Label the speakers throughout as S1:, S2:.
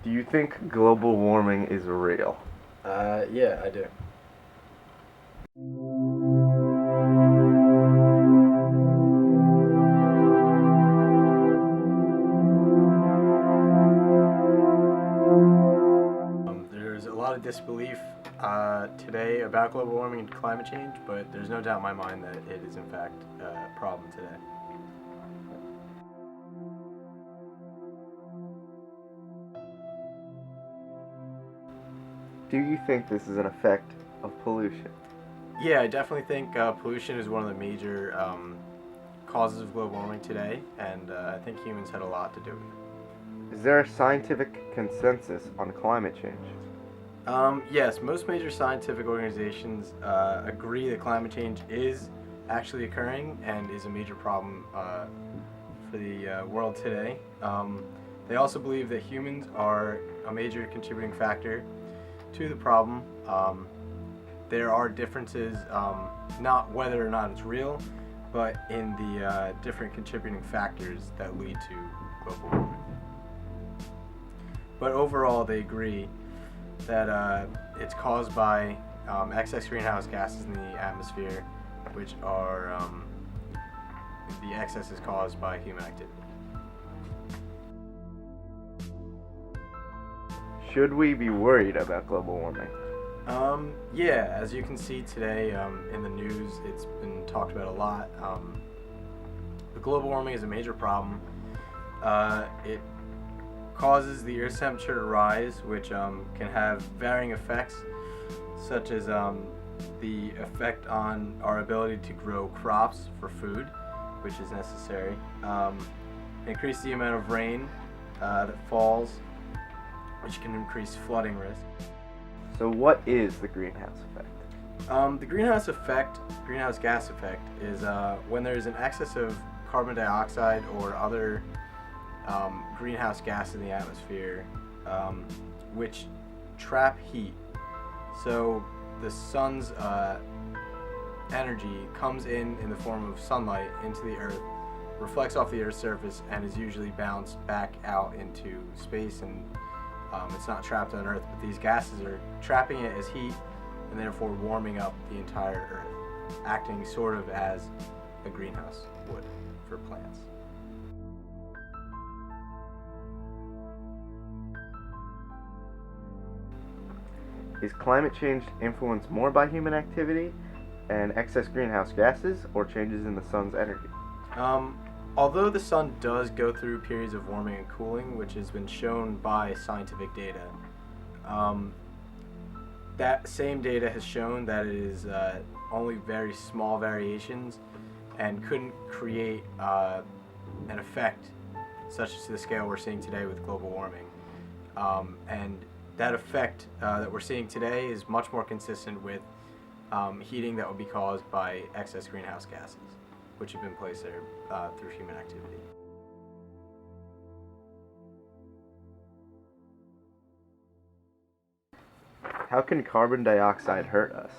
S1: Do you think global warming is real?
S2: Yeah, I do. There's a lot of disbelief today about global warming and climate change, but there's no doubt in my mind that it is in fact a problem today.
S1: Do you think this is an effect of pollution?
S2: Yeah, I definitely think pollution is one of the major causes of global warming today, and I think humans had a lot to do with it.
S1: Is there a scientific consensus on climate change?
S2: Yes, most major scientific organizations agree that climate change is actually occurring and is a major problem for the world today. They also believe that humans are a major contributing factor to the problem. There are differences, not whether or not it's real, but in the different contributing factors that lead to global warming. But overall, they agree that it's caused by excess greenhouse gases in the atmosphere, which are the excess is caused by human activity.
S1: Should we be worried about global warming?
S2: Yeah, as you can see today in the news, it's been talked about a lot. The global warming is a major problem. It causes the Earth's temperature to rise, which can have varying effects, such as the effect on our ability to grow crops for food, which is necessary. Increase the amount of rain that falls, which can increase flooding risk.
S1: So what is the greenhouse effect?
S2: The greenhouse gas effect, is when there is an excess of carbon dioxide or other greenhouse gas in the atmosphere, which trap heat. So the sun's energy comes in the form of sunlight into the earth, reflects off the earth's surface, and is usually bounced back out into space, and it's not trapped on earth, but these gases are trapping it as heat and therefore warming up the entire earth, acting sort of as a greenhouse would for plants.
S1: Is climate change influenced more by human activity and excess greenhouse gases, or changes in the sun's energy?
S2: Although the sun does go through periods of warming and cooling, which has been shown by scientific data, that same data has shown that it is only very small variations and couldn't create an effect such as to the scale we're seeing today with global warming. And that effect that we're seeing today is much more consistent with heating that would be caused by excess greenhouse gases, which have been placed there through human activity.
S1: How can carbon dioxide hurt us?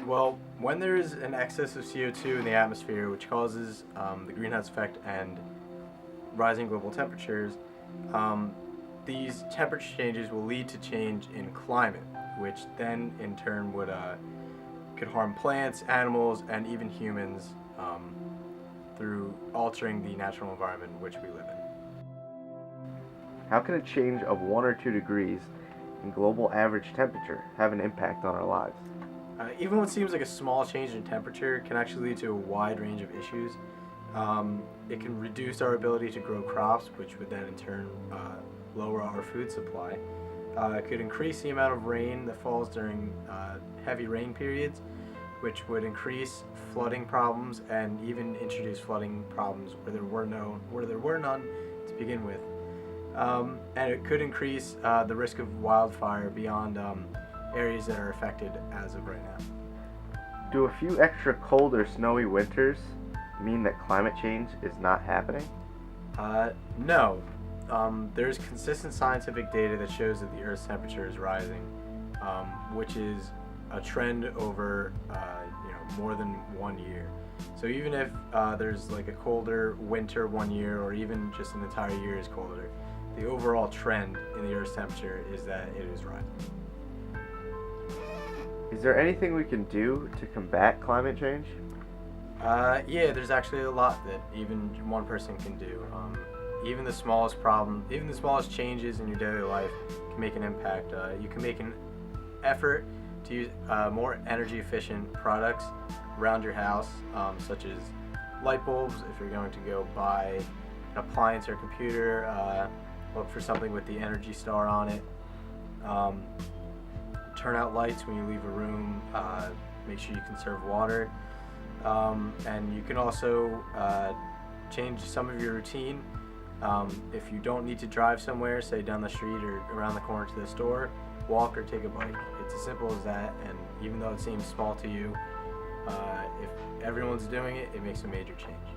S2: Well, when there is an excess of CO2 in the atmosphere, which causes the greenhouse effect and rising global temperatures, these temperature changes will lead to change in climate, which then in turn could harm plants, animals, and even humans through altering the natural environment in which we live in.
S1: How can a change of 1 or 2 degrees in global average temperature have an impact on our lives?
S2: Even what seems like a small change in temperature can actually lead to a wide range of issues. It can reduce our ability to grow crops, which would then in turn lower our food supply. It could increase the amount of rain that falls during heavy rain periods, which would increase flooding problems and even introduce flooding problems where there were none to begin with. And it could increase the risk of wildfire beyond areas that are affected as of right now.
S1: Do a few extra cold or snowy winters mean that climate change is not happening?
S2: No. There's consistent scientific data that shows that the Earth's temperature is rising, which is a trend over more than 1 year. So even if there's like a colder winter 1 year, or even just an entire year is colder, the overall trend in the Earth's temperature is that it is rising.
S1: Is there anything we can do to combat climate change?
S2: Yeah, there's actually a lot that even one person can do. Even the smallest changes in your daily life can make an impact. You can make an effort to use more energy efficient products around your house, such as light bulbs. If you're going to go buy an appliance or computer, look for something with the Energy Star on it. Turn out lights when you leave a room. Make sure you conserve water. And you can also change some of your routine. If you don't need to drive somewhere, say down the street or around the corner to the store, walk or take a bike. It's as simple as that, and even though it seems small to you, if everyone's doing it, it makes a major change.